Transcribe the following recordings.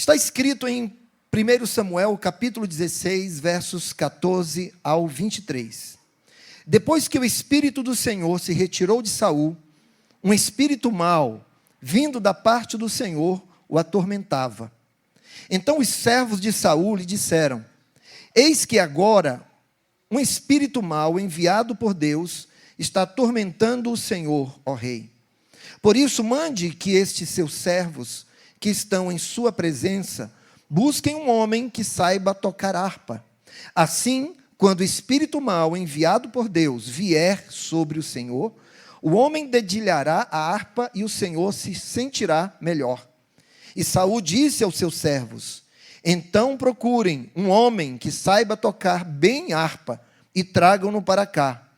Está escrito em 1 Samuel, capítulo 16, versos 14 ao 23. Depois que o Espírito do Senhor se retirou de Saul, um espírito mau, vindo da parte do Senhor, o atormentava. Então os servos de Saul lhe disseram: eis que agora um espírito mau, enviado por Deus, está atormentando o Senhor, ó rei. Por isso mande que estes seus servos, que estão em sua presença, busquem um homem que saiba tocar harpa. Assim, quando o espírito mau, enviado por Deus, vier sobre o Senhor, o homem dedilhará a harpa e o Senhor se sentirá melhor. E Saul disse aos seus servos: então procurem um homem que saiba tocar bem harpa e tragam-no para cá.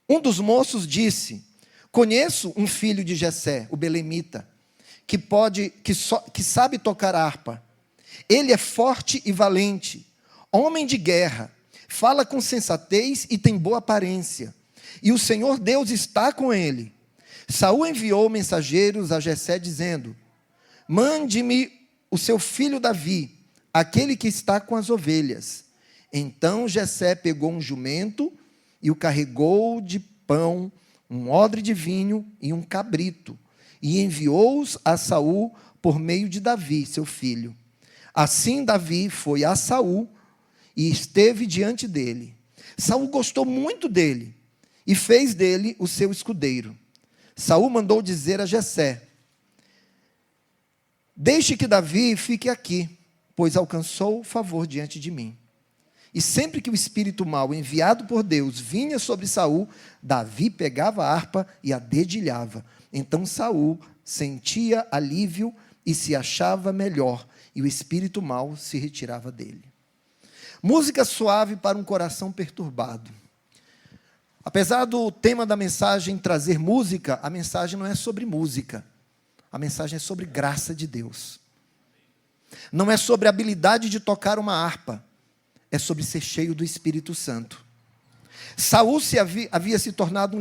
Um dos moços disse: conheço um filho de Jessé, o belemita, que sabe tocar harpa. Ele é forte e valente, homem de guerra, fala com sensatez e tem boa aparência. E o Senhor Deus está com ele. Saul enviou mensageiros a Jessé dizendo: mande-me o seu filho Davi, aquele que está com as ovelhas. Então Jessé pegou um jumento e o carregou de pão, um odre de vinho e um cabrito, e enviou-os a Saul por meio de Davi, seu filho. Assim Davi foi a Saul e esteve diante dele. Saul gostou muito dele e fez dele o seu escudeiro. Saul mandou dizer a Jessé: deixe que Davi fique aqui, pois alcançou favor diante de mim. E sempre que o espírito mau, enviado por Deus, vinha sobre Saul, Davi pegava a harpa e a dedilhava. Então Saul sentia alívio e se achava melhor, e o espírito mau se retirava dele. Música suave para um coração perturbado. Apesar do tema da mensagem trazer música, a mensagem não é sobre música. A mensagem é sobre graça de Deus. Não é sobre a habilidade de tocar uma harpa. É sobre ser cheio do Espírito Santo. Saul havia se tornado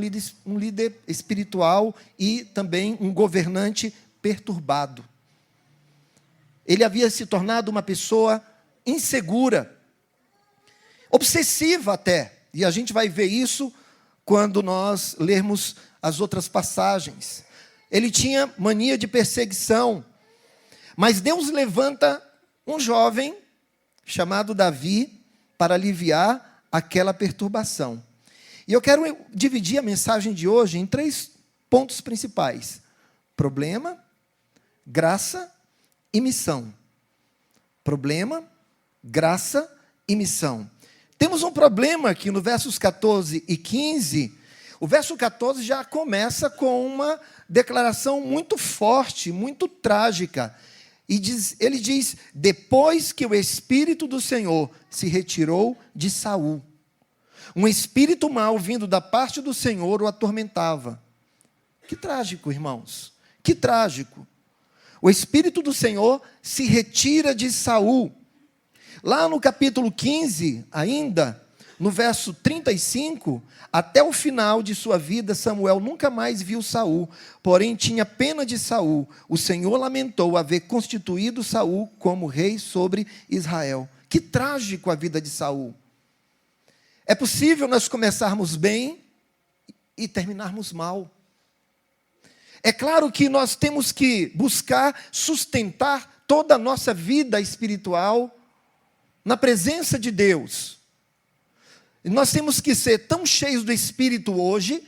um líder espiritual e também um governante perturbado. Ele havia se tornado uma pessoa insegura, obsessiva até. E a gente vai ver isso quando nós lermos as outras passagens. Ele tinha mania de perseguição. Mas Deus levanta um jovem chamado Davi para aliviar aquela perturbação. E eu quero dividir a mensagem de hoje em 3 pontos principais: problema, graça e missão. Problema, graça e missão. Temos um problema aqui no versos 14 e 15. O verso 14 já começa com uma declaração muito forte, muito trágica. E ele diz: depois que o Espírito do Senhor se retirou de Saul, um espírito mau vindo da parte do Senhor o atormentava. Que trágico, irmãos, que trágico. O Espírito do Senhor se retira de Saul. Lá no capítulo 15, ainda, no verso 35, até o final de sua vida, Samuel nunca mais viu Saul, porém tinha pena de Saul. O Senhor lamentou haver constituído Saul como rei sobre Israel. Que trágico a vida de Saul. É possível nós começarmos bem e terminarmos mal. É claro que nós temos que buscar sustentar toda a nossa vida espiritual na presença de Deus. Nós temos que ser tão cheios do Espírito hoje,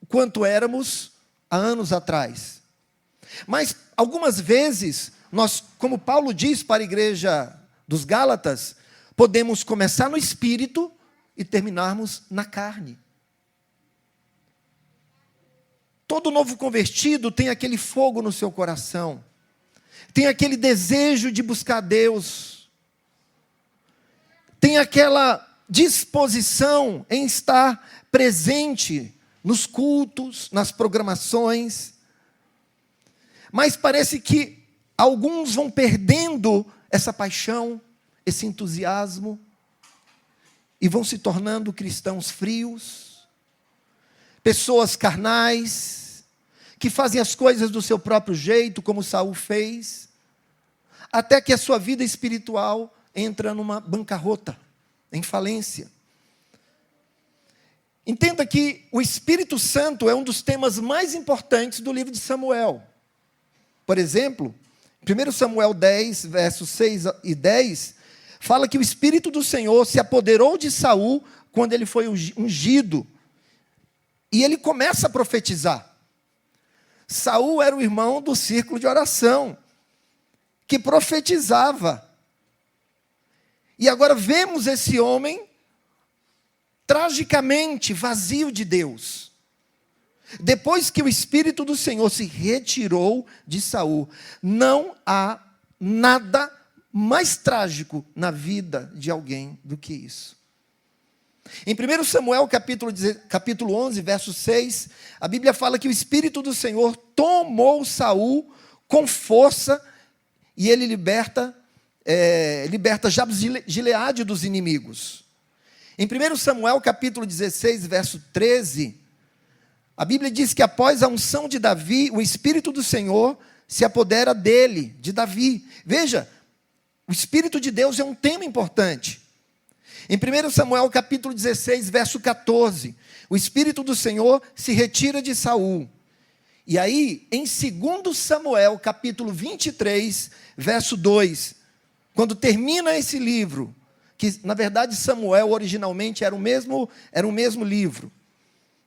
quanto éramos há anos atrás. Mas, algumas vezes, nós, como Paulo diz para a igreja dos Gálatas, podemos começar no Espírito e terminarmos na carne. Todo novo convertido tem aquele fogo no seu coração, tem aquele desejo de buscar Deus, tem aquela disposição em estar presente nos cultos, nas programações. Mas parece que alguns vão perdendo essa paixão, esse entusiasmo, e vão se tornando cristãos frios, pessoas carnais, que fazem as coisas do seu próprio jeito, como Saul fez. até que a sua vida espiritual entra numa bancarrota, em falência. Entenda que o Espírito Santo é um dos temas mais importantes do livro de Samuel. Por exemplo, 1 Samuel 10, versos 6 e 10, fala que o Espírito do Senhor se apoderou de Saul quando ele foi ungido. E ele começa a profetizar. Saul era o irmão do círculo de oração, que profetizava. E agora vemos esse homem tragicamente vazio de Deus. Depois que o Espírito do Senhor se retirou de Saul, não há nada mais trágico na vida de alguém do que isso. Em 1 Samuel capítulo 11, verso 6, a Bíblia fala que o Espírito do Senhor tomou Saul com força e ele liberta Jabes de Gileade dos inimigos. Em 1 Samuel capítulo 16, verso 13, a Bíblia diz que após a unção de Davi, o Espírito do Senhor se apodera dele, de Davi. Veja, o Espírito de Deus é um tema importante. Em 1 Samuel capítulo 16, verso 14, o Espírito do Senhor se retira de Saul. E aí, em 2 Samuel capítulo 23, verso 2, quando termina esse livro, que na verdade Samuel originalmente era o mesmo livro,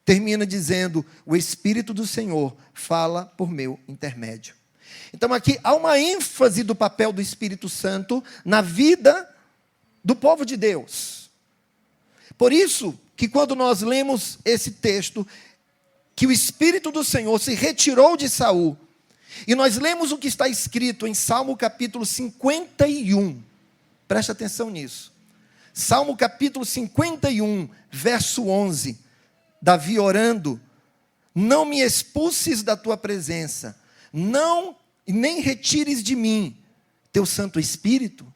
termina dizendo: o Espírito do Senhor fala por meu intermédio. Então aqui há uma ênfase do papel do Espírito Santo na vida do povo de Deus. Por isso que quando nós lemos esse texto, que o Espírito do Senhor se retirou de Saul, e nós lemos o que está escrito em Salmo capítulo 51, preste atenção nisso. Salmo capítulo 51, verso 11, Davi orando: não me expulses da tua presença, nem retires de mim teu Santo Espírito.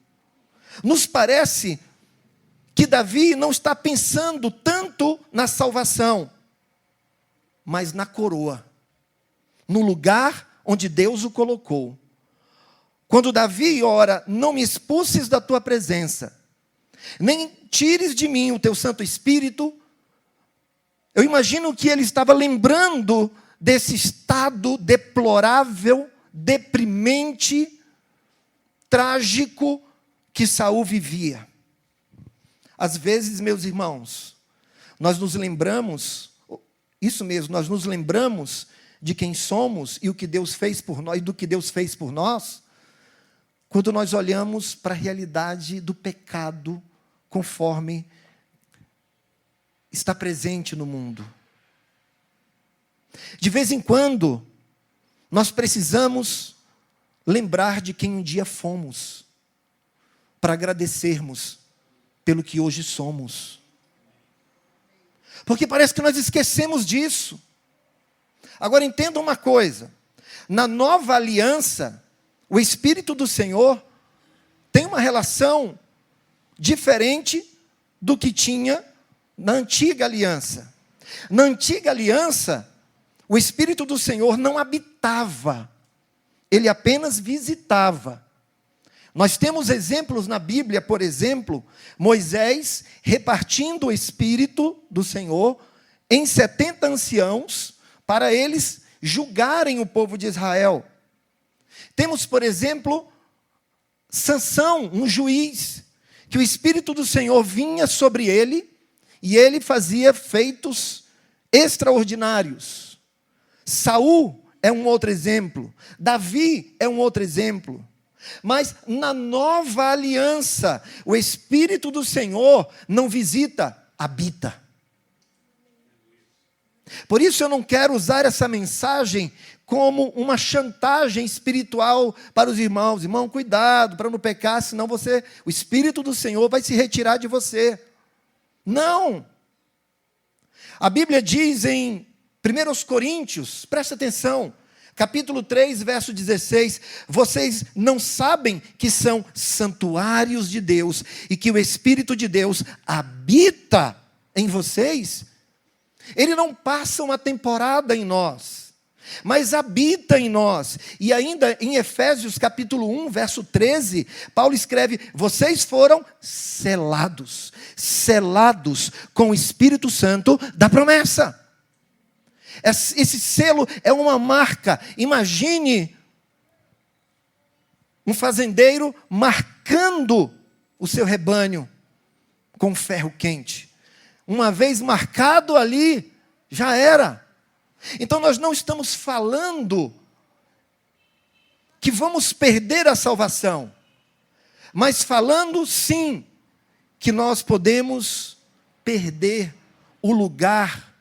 Nos parece que Davi não está pensando tanto na salvação, mas na coroa, no lugar onde Deus o colocou. Quando Davi ora: não me expulses da tua presença, nem tires de mim o teu Santo Espírito, eu imagino que ele estava lembrando desse estado deplorável, deprimente, trágico que Saul vivia. Às vezes, meus irmãos, nós nos lembramos, isso mesmo, nós nos lembramos de quem somos e o que Deus fez por nós, do que Deus fez por nós, quando nós olhamos para a realidade do pecado conforme está presente no mundo. De vez em quando, nós precisamos lembrar de quem um dia fomos, para agradecermos pelo que hoje somos. Porque parece que nós esquecemos disso. Agora entenda uma coisa: na nova aliança, o Espírito do Senhor tem uma relação diferente do que tinha na antiga aliança. Na antiga aliança, o Espírito do Senhor não habitava, ele apenas visitava. Nós temos exemplos na Bíblia, por exemplo, Moisés repartindo o Espírito do Senhor em 70 anciãos para eles julgarem o povo de Israel. Temos, por exemplo, Sansão, um juiz, que o Espírito do Senhor vinha sobre ele e ele fazia feitos extraordinários. Saul é um outro exemplo. Davi é um outro exemplo. Mas na nova aliança, o Espírito do Senhor não visita, habita. Por isso eu não quero usar essa mensagem como uma chantagem espiritual para os irmãos. Irmão, cuidado para não pecar, senão o Espírito do Senhor vai se retirar de você. Não. A Bíblia diz em 1 Coríntios, presta atenção, capítulo 3, verso 16, vocês não sabem que são santuários de Deus e que o Espírito de Deus habita em vocês? Ele não passa uma temporada em nós. mas habita em nós. E ainda em Efésios capítulo 1, verso 13, Paulo escreve: vocês foram selados com o Espírito Santo da promessa. Esse selo é uma marca. Imagine um fazendeiro marcando o seu rebanho com ferro quente. Uma vez marcado ali, já era. Então nós não estamos falando que vamos perder a salvação, mas falando sim que nós podemos perder o lugar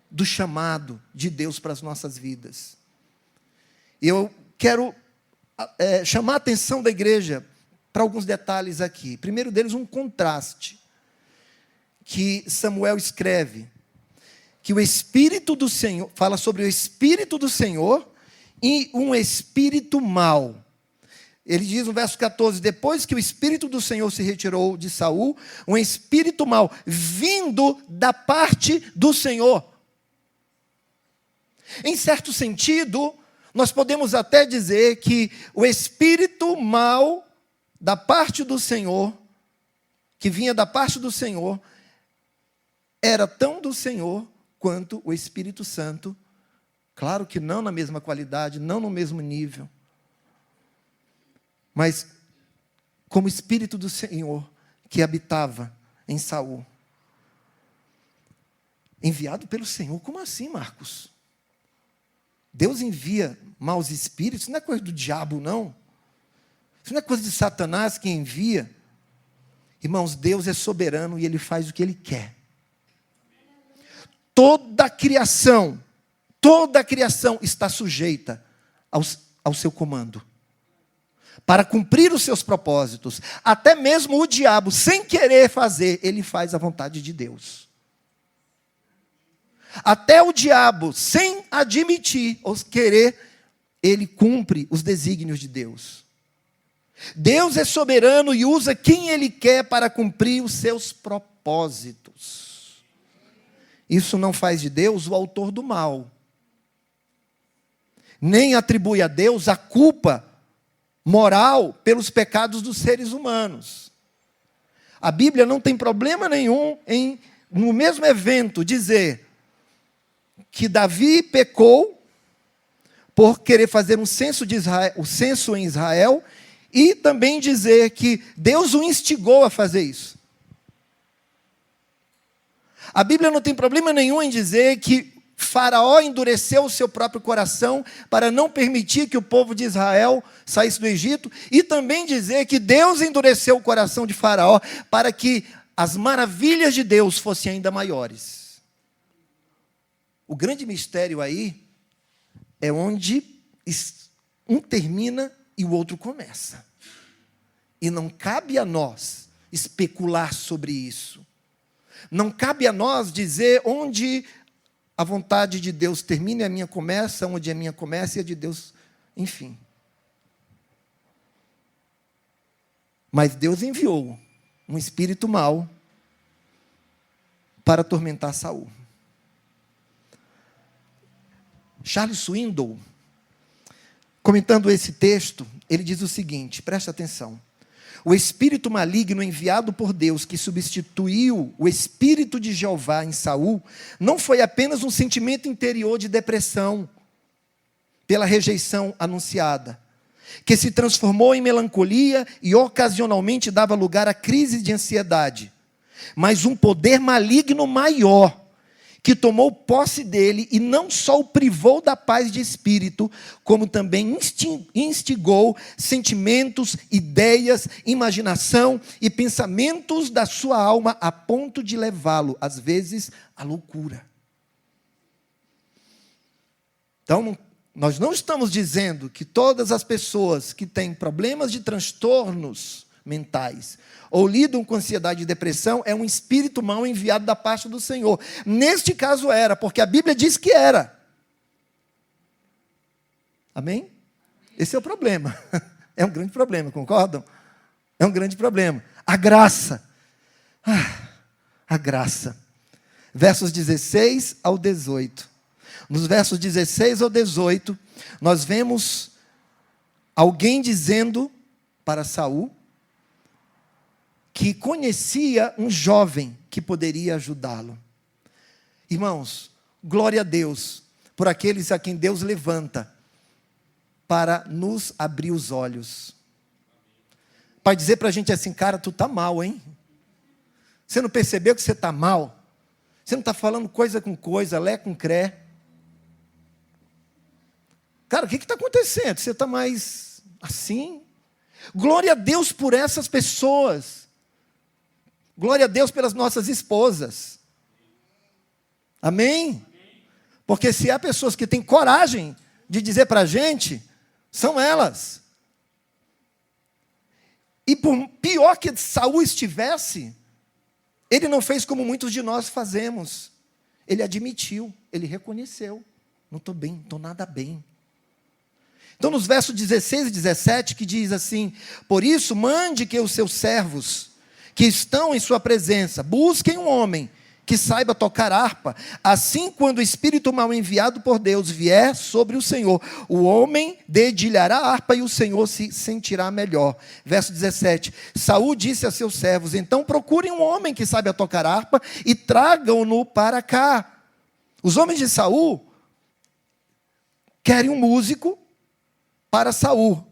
do chamado de Deus para as nossas vidas. Eu quero chamar a atenção da igreja para alguns detalhes aqui. Primeiro deles, um contraste que Samuel escreve, que o Espírito do Senhor, fala sobre o Espírito do Senhor e um espírito mau. Ele diz no verso 14, depois que o Espírito do Senhor se retirou de Saul, um espírito mau, vindo da parte do Senhor. Em certo sentido, nós podemos até dizer que o espírito mau da parte do Senhor, que vinha da parte do Senhor, era tão do Senhor quanto o Espírito Santo. Claro que não na mesma qualidade, não no mesmo nível, mas como Espírito do Senhor que habitava em Saul. Enviado pelo Senhor. Como assim, Marcos? Deus envia maus espíritos? Isso não é coisa do diabo, não. Isso não é coisa de Satanás que envia. Irmãos, Deus é soberano e Ele faz o que Ele quer. Toda a criação está sujeita ao seu comando, para cumprir os seus propósitos. Até mesmo o diabo, sem querer fazer, ele faz a vontade de Deus. Até o diabo, sem admitir ou querer, ele cumpre os desígnios de Deus. Deus é soberano e usa quem Ele quer para cumprir os seus propósitos. Isso não faz de Deus o autor do mal. Nem atribui a Deus a culpa moral pelos pecados dos seres humanos. A Bíblia não tem problema nenhum em, no mesmo evento, dizer que Davi pecou por querer fazer um censo de Israel, o censo em Israel, e também dizer que Deus o instigou a fazer isso. A Bíblia não tem problema nenhum em dizer que Faraó endureceu o seu próprio coração para não permitir que o povo de Israel saísse do Egito, e também dizer que Deus endureceu o coração de Faraó para que as maravilhas de Deus fossem ainda maiores. O grande mistério aí é onde um termina e o outro começa. E não cabe a nós especular sobre isso. Não cabe a nós dizer onde a vontade de Deus termina e a minha começa, onde a minha começa e a de Deus, enfim. Mas Deus enviou um espírito mau para atormentar Saul. Charles Swindoll, comentando esse texto, ele diz o seguinte, presta atenção. O espírito maligno enviado por Deus, que substituiu o espírito de Jeová em Saul, não foi apenas um sentimento interior de depressão pela rejeição anunciada, que se transformou em melancolia e ocasionalmente dava lugar a crises de ansiedade, mas um poder maligno maior, que tomou posse dele e não só o privou da paz de espírito, como também instigou sentimentos, ideias, imaginação e pensamentos da sua alma a ponto de levá-lo, às vezes, à loucura. Então, nós não estamos dizendo que todas as pessoas que têm problemas de transtornos mentais ou lidam com ansiedade e depressão é um espírito mau enviado da parte do Senhor. Neste caso era, porque a Bíblia diz que era. Amém? Esse é o problema. É um grande problema, concordam? É um grande problema. A graça. A graça. Versos 16 ao 18. nos versos 16 ao 18, nós vemos alguém dizendo para Saul que conhecia um jovem que poderia ajudá-lo. Irmãos, glória a Deus por aqueles a quem Deus levanta para nos abrir os olhos. Para dizer para a gente assim, cara, tu está mal, hein? Você não percebeu que você está mal? Você não está falando coisa com coisa, lé com cré. Cara, o que está acontecendo? Você está mais assim? Glória a Deus por essas pessoas. Glória a Deus pelas nossas esposas. Amém? Porque se há pessoas que têm coragem de dizer para a gente, são elas. E por pior que Saul estivesse, ele não fez como muitos de nós fazemos. Ele admitiu, ele reconheceu. Não estou bem, não estou nada bem. Então nos versos 16 e 17 que diz assim: por isso mande que os seus servos que estão em sua presença busquem um homem que saiba tocar harpa, assim quando o espírito mal enviado por Deus vier sobre o Senhor, o homem dedilhará a harpa e o Senhor se sentirá melhor. Verso 17, Saul disse a seus servos: então procurem um homem que saiba tocar harpa e tragam-no para cá. Os homens de Saul querem um músico para Saul,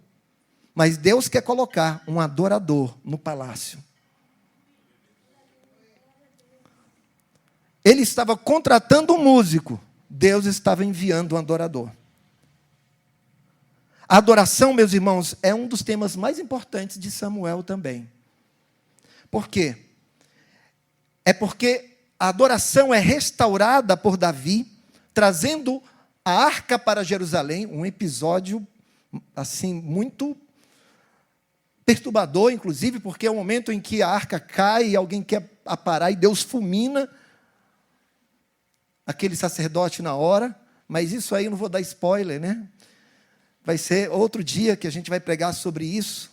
mas Deus quer colocar um adorador no palácio. Ele estava contratando um músico, Deus estava enviando um adorador. A adoração, meus irmãos, é um dos temas mais importantes de Samuel também. Por quê? É porque a adoração é restaurada por Davi, trazendo a arca para Jerusalém, um episódio assim muito perturbador, inclusive, porque é o momento em que a arca cai e alguém quer aparar e Deus fulmina aquele sacerdote na hora, mas isso aí eu não vou dar spoiler, né? Vai ser outro dia que a gente vai pregar sobre isso.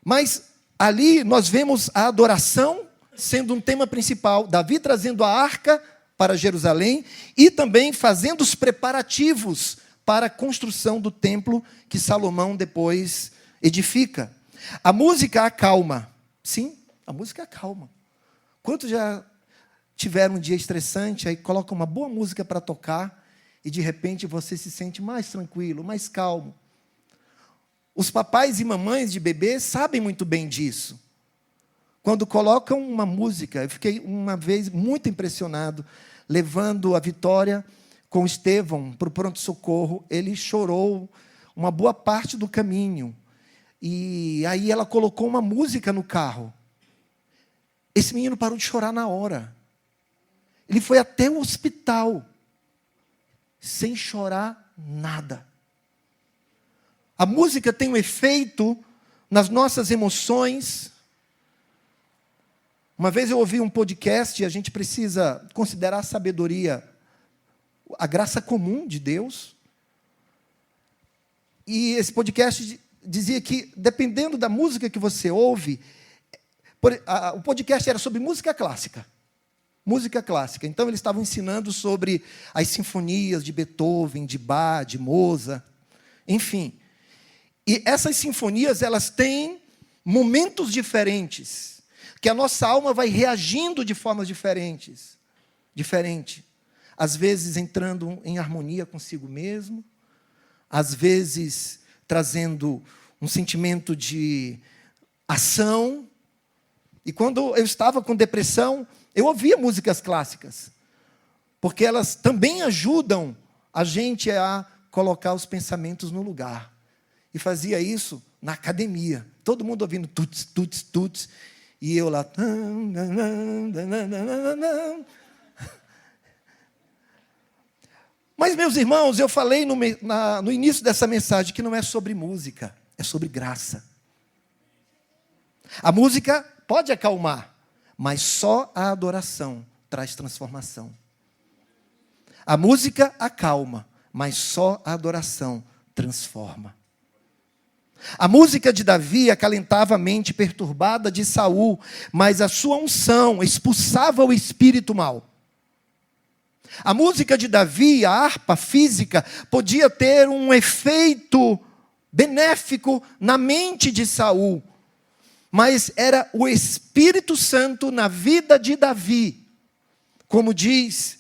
Mas ali nós vemos a adoração sendo um tema principal, Davi trazendo a arca para Jerusalém e também fazendo os preparativos para a construção do templo que Salomão depois edifica. A música acalma. Sim, a música acalma. Quantos já tiveram um dia estressante, aí coloca uma boa música para tocar e de repente você se sente mais tranquilo, mais calmo. Os papais e mamães de bebê sabem muito bem disso. Quando colocam uma música, eu fiquei uma vez muito impressionado, levando a Vitória com Estevão para o pronto-socorro, ele chorou uma boa parte do caminho. E aí ela colocou uma música no carro. Esse menino parou de chorar na hora. Ele foi até o hospital, sem chorar nada. A música tem um efeito nas nossas emoções. Uma vez eu ouvi um podcast, e a gente precisa considerar a sabedoria, a graça comum de Deus. E esse podcast dizia que, dependendo da música que você ouve, o podcast era sobre música clássica. Música clássica. Então, eles estavam ensinando sobre as sinfonias de Beethoven, de Bach, de Mozart, enfim. E essas sinfonias, elas têm momentos diferentes, que a nossa alma vai reagindo de formas diferentes. Às vezes, entrando em harmonia consigo mesmo, às vezes, trazendo um sentimento de ação. E quando eu estava com depressão, eu ouvia músicas clássicas, porque elas também ajudam a gente a colocar os pensamentos no lugar. E fazia isso na academia, todo mundo ouvindo tuts, tuts, tuts, e eu lá. Mas, meus irmãos, eu falei no início dessa mensagem que não é sobre música, é sobre graça. A música pode acalmar, mas só a adoração traz transformação. A música acalma, mas só a adoração transforma. A música de Davi acalentava a mente perturbada de Saul, mas a sua unção expulsava o espírito mau. A música de Davi, a harpa física, podia ter um efeito benéfico na mente de Saul. Mas era o Espírito Santo na vida de Davi. Como diz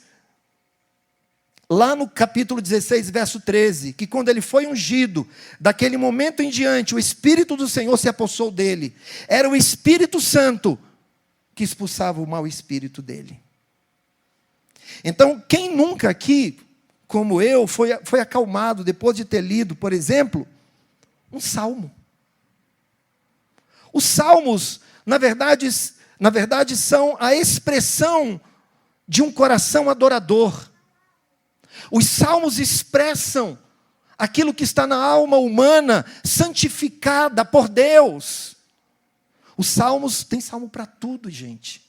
lá no capítulo 16, verso 13, que quando ele foi ungido, daquele momento em diante, o Espírito do Senhor se apossou dele. Era o Espírito Santo que expulsava o mau espírito dele. Então, quem nunca aqui, como eu, foi acalmado depois de ter lido, por exemplo, um salmo? Os salmos, na verdade, são a expressão de um coração adorador. Os salmos expressam aquilo que está na alma humana, santificada por Deus. Os salmos, tem salmo para tudo, gente.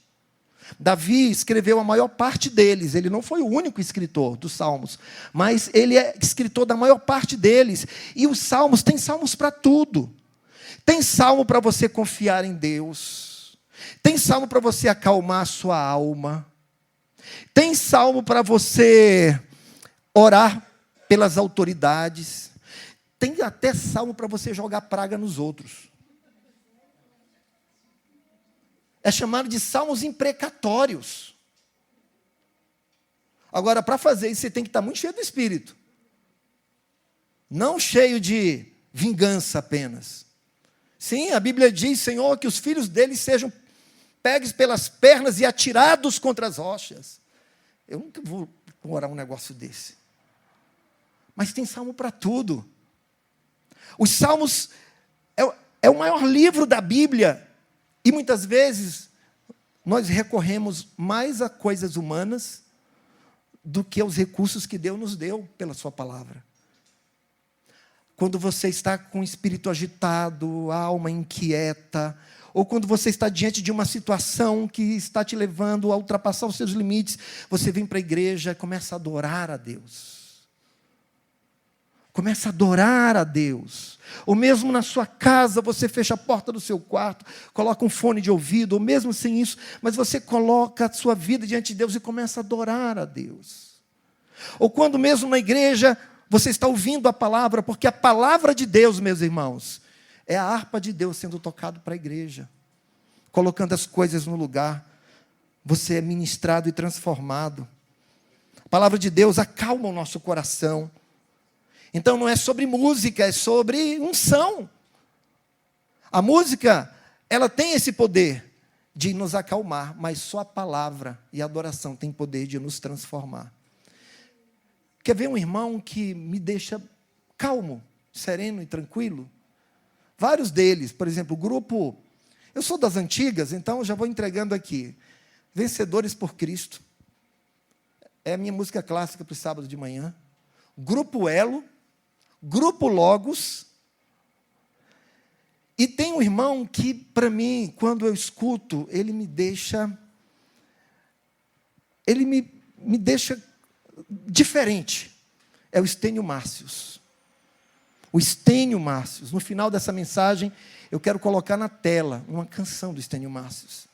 Davi escreveu a maior parte deles. Ele não foi o único escritor dos salmos, mas ele é escritor da maior parte deles. E os salmos, tem salmos para tudo. Tem salmo para você confiar em Deus. Tem salmo para você acalmar a sua alma. Tem salmo para você orar pelas autoridades. Tem até salmo para você jogar praga nos outros. É chamado de salmos imprecatórios. Agora, para fazer isso, você tem que estar muito cheio do Espírito. Não cheio de vingança apenas. Sim, a Bíblia diz, Senhor, que os filhos deles sejam pegues pelas pernas e atirados contra as rochas. Eu nunca vou orar um negócio desse. Mas tem salmo para tudo. Os salmos é o maior livro da Bíblia. E muitas vezes nós recorremos mais a coisas humanas do que aos recursos que Deus nos deu pela sua palavra. Quando você está com o espírito agitado, a alma inquieta, ou quando você está diante de uma situação que está te levando a ultrapassar os seus limites, você vem para a igreja e começa a adorar a Deus. Começa a adorar a Deus. Ou mesmo na sua casa, você fecha a porta do seu quarto, coloca um fone de ouvido, ou mesmo sem isso, mas você coloca a sua vida diante de Deus e começa a adorar a Deus. Ou quando mesmo na igreja, você está ouvindo a palavra, porque a palavra de Deus, meus irmãos, é a harpa de Deus sendo tocado para a igreja, colocando as coisas no lugar. Você é ministrado e transformado. A palavra de Deus acalma o nosso coração. Então não é sobre música, é sobre unção. A música, ela tem esse poder de nos acalmar, mas só a palavra e a adoração tem poder de nos transformar. Quer ver um irmão que me deixa calmo, sereno e tranquilo? Vários deles, por exemplo, o grupo... Eu sou das antigas, então já vou entregando aqui. Vencedores por Cristo. É a minha música clássica para o sábado de manhã. Grupo Elo. Grupo Logos. E tem um irmão que, para mim, quando eu escuto, ele me deixa diferente. É o Estênio Márcios. O Estênio Márcios. No final dessa mensagem, eu quero colocar na tela uma canção do Estênio Márcios,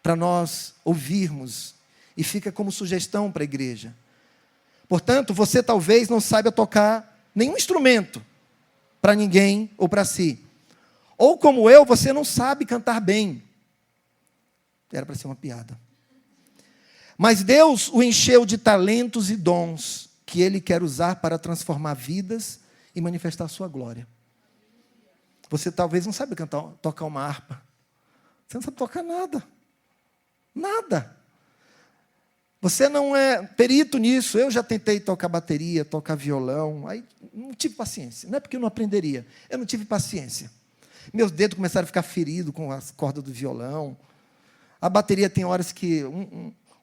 para nós ouvirmos, e fica como sugestão para a igreja. Portanto, você talvez não saiba tocar nenhum instrumento para ninguém ou para si. Ou como eu, você não sabe cantar bem. Era para ser uma piada. Mas Deus o encheu de talentos e dons que Ele quer usar para transformar vidas e manifestar a sua glória. Você talvez não saiba tocar uma harpa. Você não sabe tocar nada. Nada. Você não é perito nisso. Eu já tentei tocar bateria, tocar violão. Aí não tive paciência. Não é porque eu não aprenderia. Eu não tive paciência. Meus dedos começaram a ficar feridos com as cordas do violão. A bateria tem horas que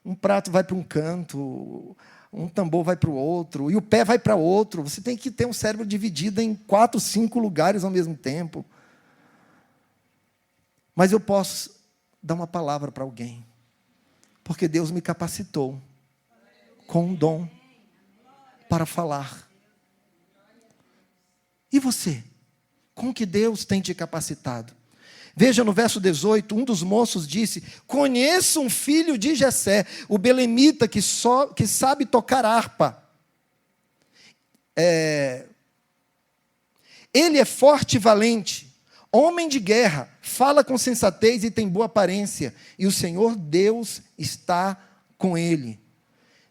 um prato vai para um canto, um tambor vai para o outro, e o pé vai para outro. Você tem que ter um cérebro dividido em 4, 5 lugares ao mesmo tempo. Mas eu posso dar uma palavra para alguém. Porque Deus me capacitou com um dom para falar. E você? Com que Deus tem te capacitado? Veja no verso 18, um dos moços disse: conheço um filho de Jessé, o belemita, que sabe tocar harpa. Ele é forte e valente, homem de guerra, fala com sensatez e tem boa aparência, e o Senhor Deus está com ele.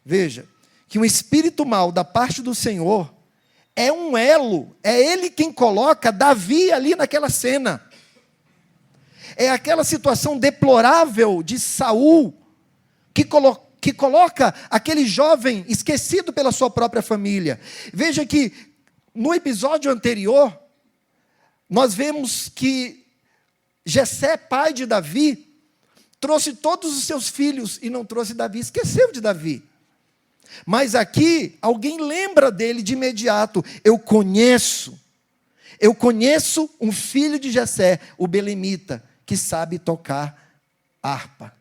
Veja, que um espírito mau da parte do Senhor é um elo, é ele quem coloca Davi ali naquela cena. É aquela situação deplorável de Saul, que coloca aquele jovem esquecido pela sua própria família. Veja que no episódio anterior, nós vemos que Jessé, pai de Davi, trouxe todos os seus filhos e não trouxe Davi, esqueceu de Davi. Mas aqui, alguém lembra dele de imediato. Eu conheço um filho de Jessé, o belemita, que sabe tocar harpa.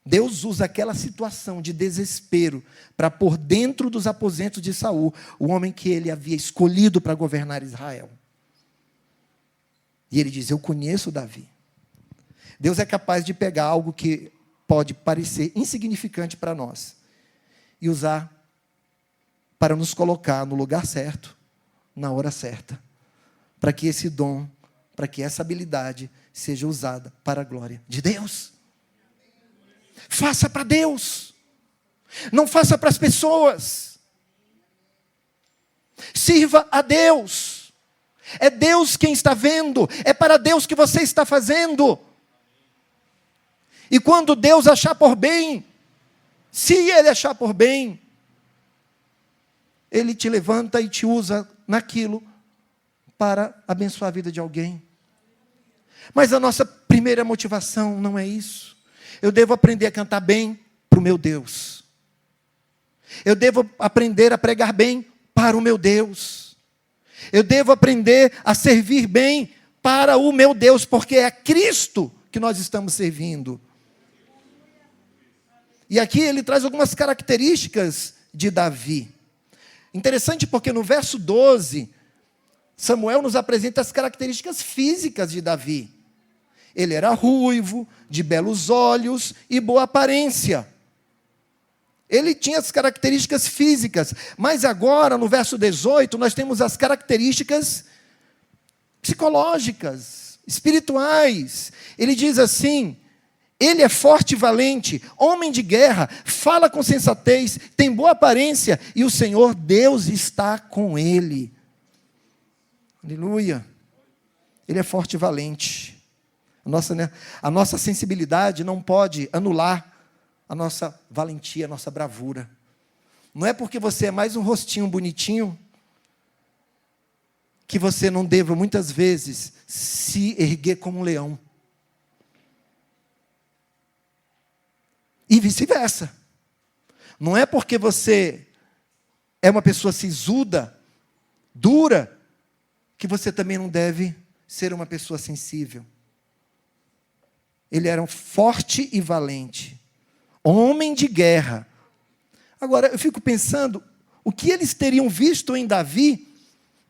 Deus usa aquela situação de desespero para pôr dentro dos aposentos de Saul o homem que ele havia escolhido para governar Israel. E ele diz: eu conheço Davi. Deus é capaz de pegar algo que pode parecer insignificante para nós e usar para nos colocar no lugar certo, na hora certa, para que esse dom, para que essa habilidade seja usada para a glória de Deus. Faça para Deus, não faça para as pessoas. Sirva a Deus. É Deus quem está vendo, é para Deus que você está fazendo. E quando Deus achar por bem, se Ele achar por bem, Ele te levanta e te usa naquilo para abençoar a vida de alguém. Mas a nossa primeira motivação não é isso. Eu devo aprender a cantar bem para o meu Deus. Eu devo aprender a pregar bem para o meu Deus. Eu devo aprender a servir bem para o meu Deus, porque é a Cristo que nós estamos servindo. E aqui ele traz algumas características de Davi. Interessante porque no verso 12, Samuel nos apresenta as características físicas de Davi. Ele era ruivo, de belos olhos e boa aparência. Ele tinha as características físicas, mas agora, no verso 18, nós temos as características psicológicas, espirituais. Ele diz assim: ele é forte e valente, homem de guerra, fala com sensatez, tem boa aparência, e o Senhor Deus está com ele. Aleluia. Ele é forte e valente. A nossa sensibilidade não pode anular a nossa valentia, a nossa bravura. Não é porque você é mais um rostinho bonitinho que você não deva, muitas vezes, se erguer como um leão. E vice-versa. Não é porque você é uma pessoa sisuda, dura, que você também não deve ser uma pessoa sensível. Ele era um forte e valente, homem de guerra. Agora, eu fico pensando, o que eles teriam visto em Davi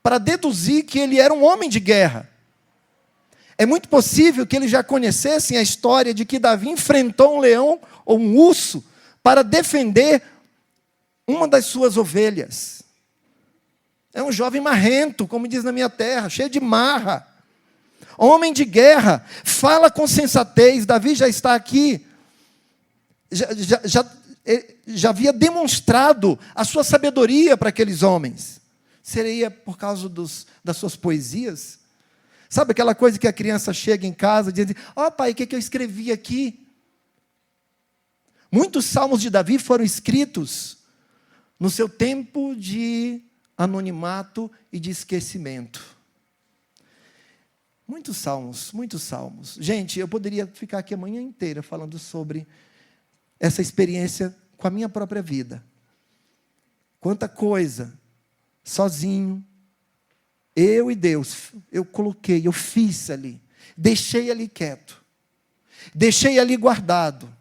para deduzir que ele era um homem de guerra? É muito possível que eles já conhecessem a história de que Davi enfrentou um leão ou um urso para defender uma das suas ovelhas. É um jovem marrento, como diz na minha terra, cheio de marra. Homem de guerra, fala com sensatez. Davi já está aqui, já havia demonstrado a sua sabedoria para aqueles homens. Seria por causa das suas poesias? Sabe aquela coisa que a criança chega em casa e diz: ó pai, o que eu escrevi aqui? Muitos salmos de Davi foram escritos no seu tempo de anonimato e de esquecimento. Muitos salmos, muitos salmos. Gente, eu poderia ficar aqui a manhã inteira falando sobre essa experiência com a minha própria vida. Quanta coisa, sozinho, eu e Deus, eu coloquei, eu fiz ali, deixei ali quieto, deixei ali guardado.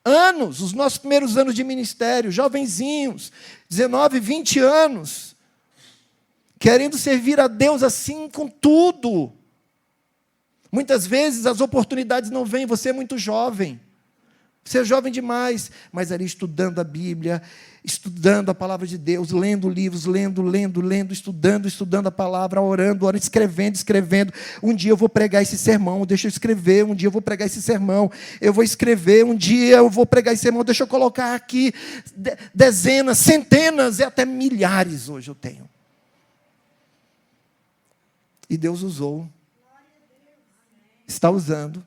Anos, os nossos primeiros anos de ministério, jovenzinhos, 19, 20 anos, querendo servir a Deus assim com tudo. Muitas vezes as oportunidades não vêm, você é muito jovem. Você é jovem demais, mas ali estudando a Bíblia, estudando a palavra de Deus, lendo livros, lendo, estudando a palavra, orando, escrevendo. Um dia eu vou pregar esse sermão, deixa eu escrever, um dia eu vou pregar esse sermão, eu vou escrever, um dia eu vou pregar esse sermão, deixa eu colocar aqui dezenas, centenas e até milhares hoje eu tenho. E Deus usou, está usando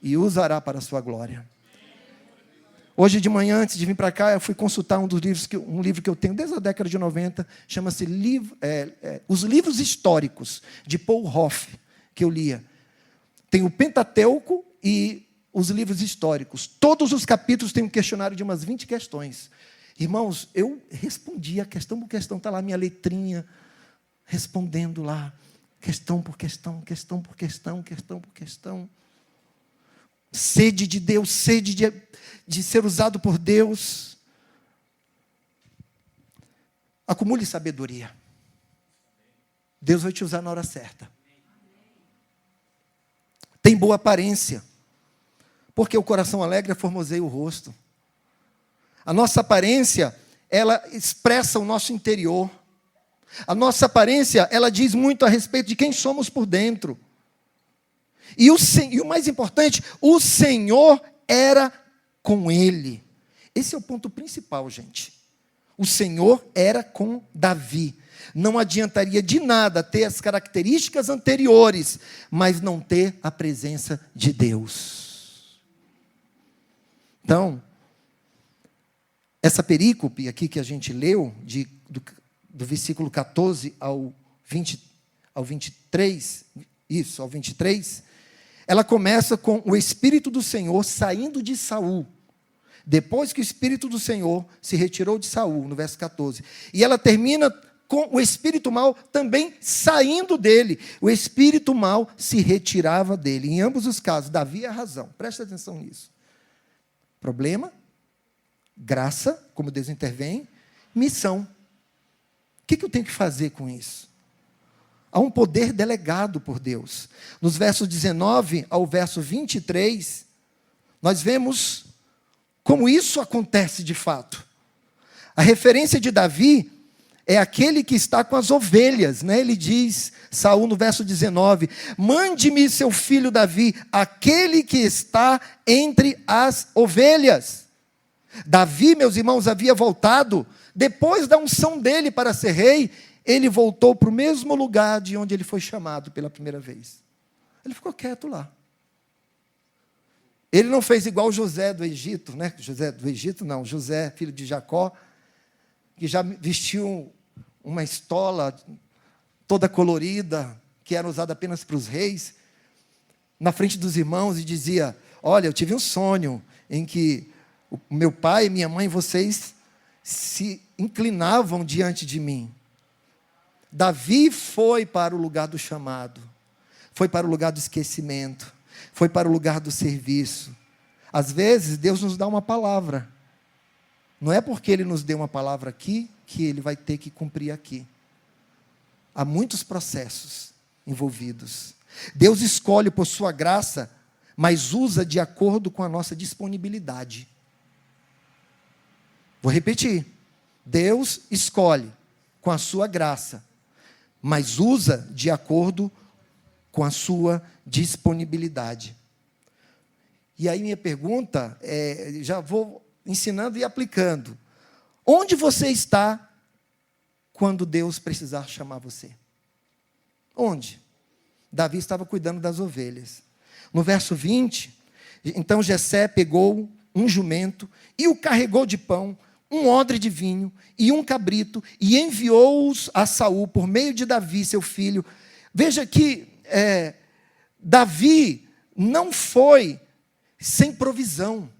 e usará para a sua glória. Hoje de manhã, antes de vir para cá, eu fui consultar um livro que eu tenho desde a década de 90, chama-se Os Livros Históricos, de Paul Hoff, que eu lia. Tem o Pentateuco e os livros históricos. Todos os capítulos têm um questionário de umas 20 questões. Irmãos, eu respondia questão por questão, está lá minha letrinha, respondendo lá, questão por questão, questão por questão, questão por questão. Sede de Deus, sede de ser usado por Deus. Acumule sabedoria. Deus vai te usar na hora certa. Tem boa aparência, porque o coração alegre formoseia o rosto. A nossa aparência, ela expressa o nosso interior. A nossa aparência, ela diz muito a respeito de quem somos por dentro. E o mais importante, o Senhor era com ele. Esse é o ponto principal, gente. O Senhor era com Davi. Não adiantaria de nada ter as características anteriores, mas não ter a presença de Deus. Então, essa perícope aqui que a gente leu, do versículo 14 ao 23, ao 23, ela começa com o Espírito do Senhor saindo de Saul. Depois que o Espírito do Senhor se retirou de Saul, no verso 14. E ela termina com o Espírito mal também saindo dele. O Espírito mal se retirava dele. Em ambos os casos, Davi é a razão. Presta atenção nisso. Problema, graça, como Deus intervém, missão. O que eu tenho que fazer com isso? Há um poder delegado por Deus. Nos versos 19 ao verso 23, nós vemos como isso acontece de fato. A referência de Davi é aquele que está com as ovelhas, né? Ele diz, Saul no verso 19, mande-me seu filho Davi, aquele que está entre as ovelhas. Davi, meus irmãos, havia voltado, depois da unção dele para ser rei, ele voltou para o mesmo lugar de onde ele foi chamado pela primeira vez. Ele ficou quieto lá. Ele não fez igual José do Egito, né? José, filho de Jacó, que já vestiu uma estola toda colorida, que era usada apenas para os reis, na frente dos irmãos e dizia, olha, eu tive um sonho em que o meu pai e minha mãe, vocês se inclinavam diante de mim. Davi foi para o lugar do chamado, foi para o lugar do esquecimento, foi para o lugar do serviço. Às vezes, Deus nos dá uma palavra. Não é porque Ele nos deu uma palavra aqui, que Ele vai ter que cumprir aqui. Há muitos processos envolvidos. Deus escolhe por sua graça, mas usa de acordo com a nossa disponibilidade. Vou repetir. Deus escolhe com a sua graça, mas usa de acordo com a sua disponibilidade. E aí minha pergunta, já vou ensinando e aplicando. Onde você está quando Deus precisar chamar você? Onde? Davi estava cuidando das ovelhas. No verso 20, então Jessé pegou um jumento e o carregou de pão, um odre de vinho e um cabrito, e enviou-os a Saul por meio de Davi, seu filho. Veja que Davi não foi sem provisão.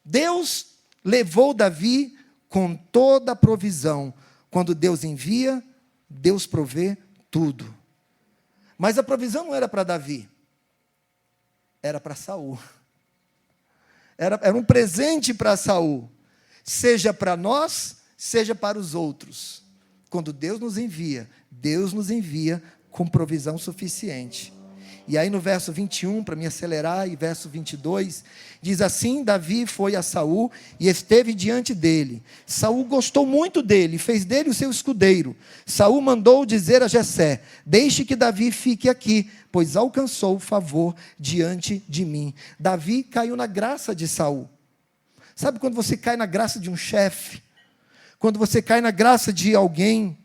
Deus levou Davi com toda a provisão. Quando Deus envia, Deus provê tudo. Mas a provisão não era para Davi, era para Saul. Era um presente para Saul. Seja para nós, seja para os outros. Quando Deus nos envia com provisão suficiente. E aí no verso 21, para me acelerar, e verso 22, diz assim: Davi foi a Saul e esteve diante dele. Saul gostou muito dele, fez dele o seu escudeiro. Saul mandou dizer a Jessé: deixe que Davi fique aqui, pois alcançou favor diante de mim. Davi caiu na graça de Saul. Sabe quando você cai na graça de um chefe? Quando você cai na graça de alguém?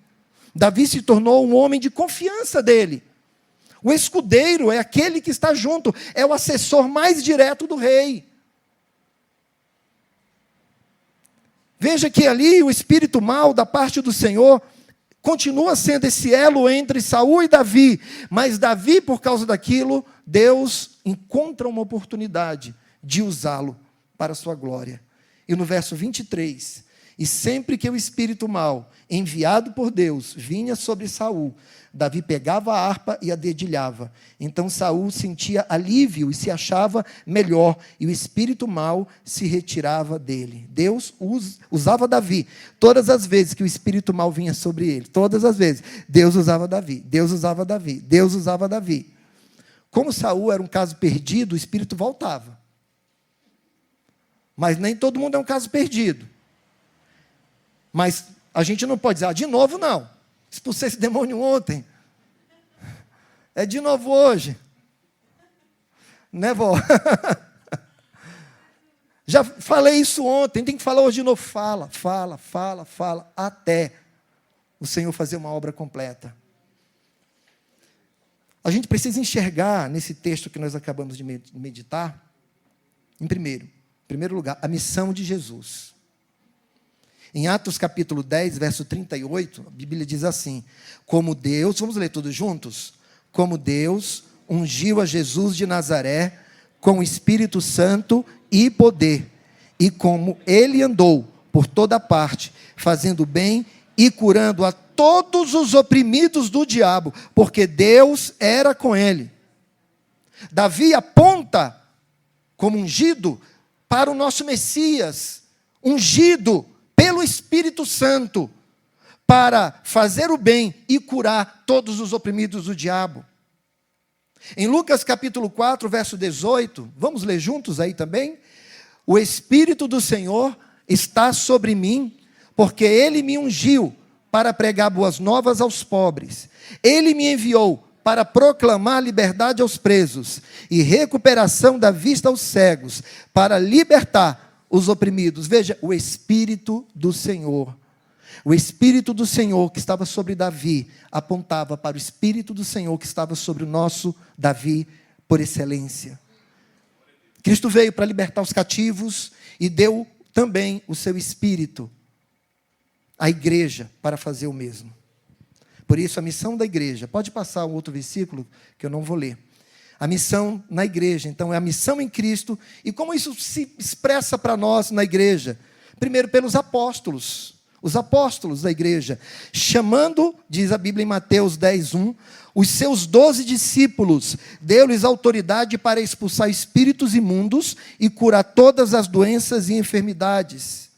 Davi se tornou um homem de confiança dele. O escudeiro é aquele que está junto, é o assessor mais direto do rei. Veja que ali o espírito mau da parte do Senhor continua sendo esse elo entre Saul e Davi, mas Davi, por causa daquilo, Deus encontra uma oportunidade de usá-lo para a sua glória. E no verso 23, e sempre que o espírito mau, enviado por Deus, vinha sobre Saul, Davi pegava a harpa e a dedilhava. Então Saul sentia alívio e se achava melhor, e o espírito mau se retirava dele. Deus usava Davi todas as vezes que o espírito mau vinha sobre ele. Todas as vezes. Deus usava Davi, Deus usava Davi, Deus usava Davi. Como Saul era um caso perdido, o espírito voltava. Mas nem todo mundo é um caso perdido. Mas a gente não pode dizer, de novo não. Expulsei esse demônio ontem. É de novo hoje. Né, vó? Já falei isso ontem, tem que falar hoje de novo. Fala, até o Senhor fazer uma obra completa. A gente precisa enxergar nesse texto que nós acabamos de meditar, em primeiro lugar, a missão de Jesus. Em Atos capítulo 10, verso 38, a Bíblia diz assim: como Deus, vamos ler todos juntos? Como Deus ungiu a Jesus de Nazaré com o Espírito Santo e poder, e como ele andou por toda parte, fazendo bem e curando a todos os oprimidos do diabo, porque Deus era com ele. Davi aponta como ungido para o nosso Messias, ungido pelo Espírito Santo, para fazer o bem e curar todos os oprimidos do diabo. Em Lucas capítulo 4, verso 18, vamos ler juntos aí também? O Espírito do Senhor está sobre mim, porque Ele me ungiu para pregar boas novas aos pobres. Ele me enviou para proclamar liberdade aos presos e recuperação da vista aos cegos, para libertar os oprimidos. Veja, o Espírito do Senhor. O Espírito do Senhor que estava sobre Davi apontava para o Espírito do Senhor que estava sobre o nosso Davi por excelência. Cristo veio para libertar os cativos e deu também o seu Espírito à igreja para fazer o mesmo. Por isso a missão da igreja, pode passar um outro versículo que eu não vou ler. A missão na igreja, então, é a missão em Cristo. E como isso se expressa para nós na igreja? Primeiro, pelos apóstolos, os apóstolos da igreja, chamando, diz a Bíblia em Mateus 10:1, os seus 12 discípulos, deu-lhes autoridade para expulsar espíritos imundos e curar todas as doenças e enfermidades.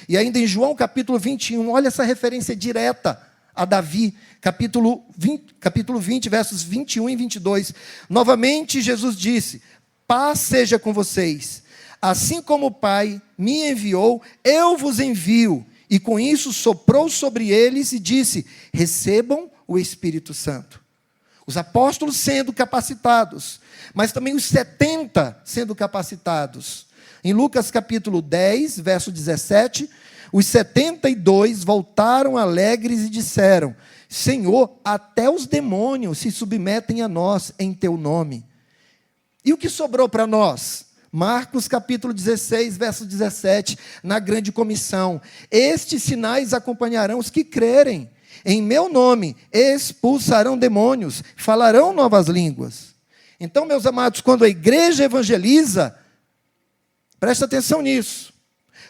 E ainda em João capítulo 21, olha essa referência direta a Davi, capítulo 20, versos 21 e 22. Novamente Jesus disse: paz seja com vocês. Assim como o Pai me enviou, eu vos envio. E com isso soprou sobre eles e disse: recebam o Espírito Santo. Os apóstolos sendo capacitados, mas também os 70 sendo capacitados. Em Lucas capítulo 10, verso 17, os 72 voltaram alegres e disseram: Senhor, até os demônios se submetem a nós em teu nome. E o que sobrou para nós? Marcos capítulo 16, verso 17, na grande comissão: estes sinais acompanharão os que crerem. Em meu nome expulsarão demônios, falarão novas línguas. Então, meus amados, quando a igreja evangeliza, presta atenção nisso.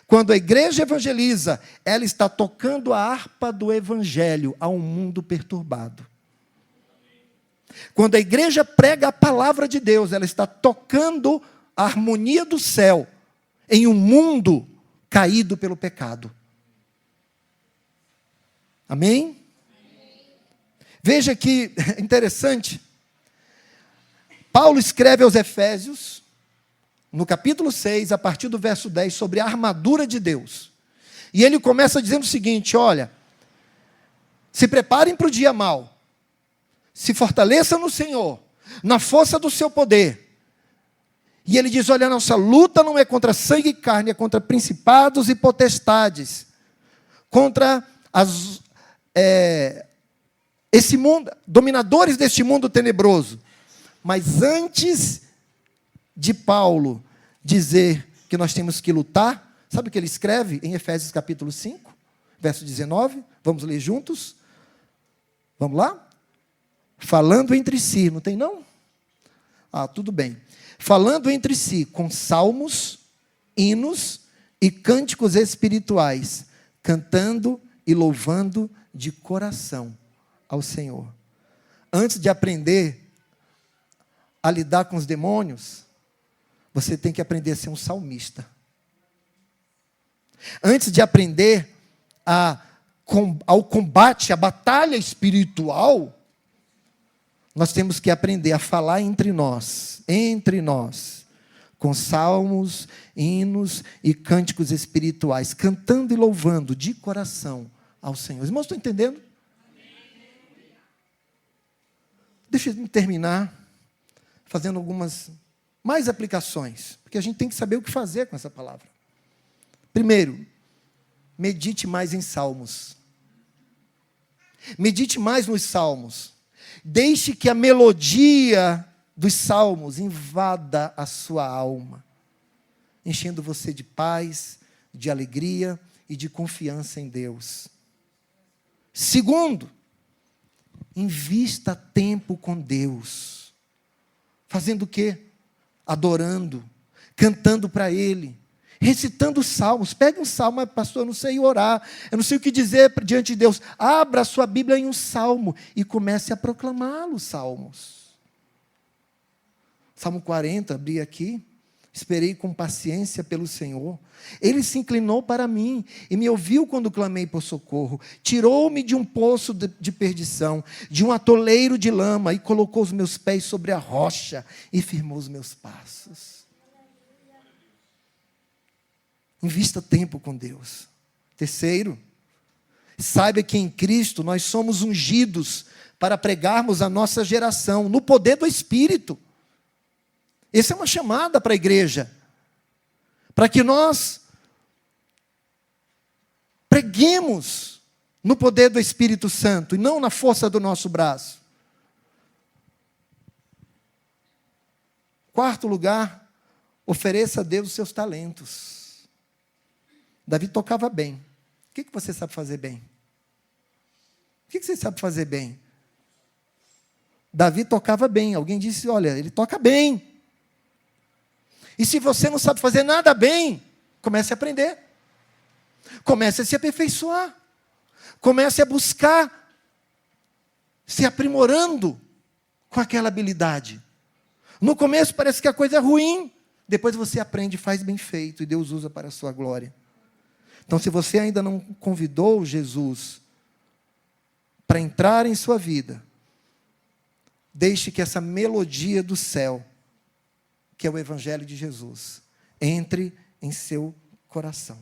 Quando a igreja evangeliza, ela está tocando a harpa do evangelho a um mundo perturbado. Quando a igreja prega a palavra de Deus, ela está tocando a harmonia do céu em um mundo caído pelo pecado. Amém? Veja que interessante. Paulo escreve aos Efésios, no capítulo 6, a partir do verso 10, sobre a armadura de Deus. E ele começa dizendo o seguinte: olha, se preparem para o dia mau, se fortaleçam no Senhor, na força do seu poder. E ele diz: olha, a nossa luta não é contra sangue e carne, é contra principados e potestades, contra esse mundo, dominadores deste mundo tenebroso. Mas antes de Paulo dizer que nós temos que lutar, sabe o que ele escreve em Efésios capítulo 5, verso 19? Vamos ler juntos? Vamos lá? Falando entre si, não tem não? Tudo bem. Falando entre si com salmos, hinos e cânticos espirituais, cantando e louvando de coração ao Senhor. Antes de aprender a lidar com os demônios, você tem que aprender a ser um salmista. Antes de aprender ao combate, à batalha espiritual, nós temos que aprender a falar entre nós, com salmos, hinos e cânticos espirituais, cantando e louvando de coração ao Senhor. Os irmãos, estão entendendo? Deixa eu terminar fazendo algumas mais aplicações, porque a gente tem que saber o que fazer com essa palavra. Primeiro, medite mais em salmos. Medite mais nos salmos. Deixe que a melodia dos salmos invada a sua alma, enchendo você de paz, de alegria e de confiança em Deus. Segundo, invista tempo com Deus. Fazendo o quê? Adorando, cantando para Ele, recitando salmos. Pega um salmo: pastor, eu não sei orar, eu não sei o que dizer diante de Deus. Abra a sua Bíblia em um salmo e comece a proclamar os salmos. Salmo 40, abri aqui. Esperei com paciência pelo Senhor. Ele se inclinou para mim e me ouviu quando clamei por socorro. Tirou-me de um poço de perdição, de um atoleiro de lama, e colocou os meus pés sobre a rocha e firmou os meus passos. Invista tempo com Deus. Terceiro, saiba que em Cristo nós somos ungidos para pregarmos a nossa geração no poder do Espírito. Essa é uma chamada para a igreja, para que nós preguemos no poder do Espírito Santo e não na força do nosso braço. Quarto lugar, ofereça a Deus os seus talentos. Davi tocava bem. O que você sabe fazer bem? O que você sabe fazer bem? Davi tocava bem. Alguém disse: olha, ele toca bem. E se você não sabe fazer nada bem, comece a aprender. Comece a se aperfeiçoar. Comece a buscar se aprimorando com aquela habilidade. No começo parece que a coisa é ruim. Depois você aprende e faz bem feito. E Deus usa para a sua glória. Então, se você ainda não convidou Jesus para entrar em sua vida, deixe que essa melodia do céu, que é o Evangelho de Jesus, entre em seu coração.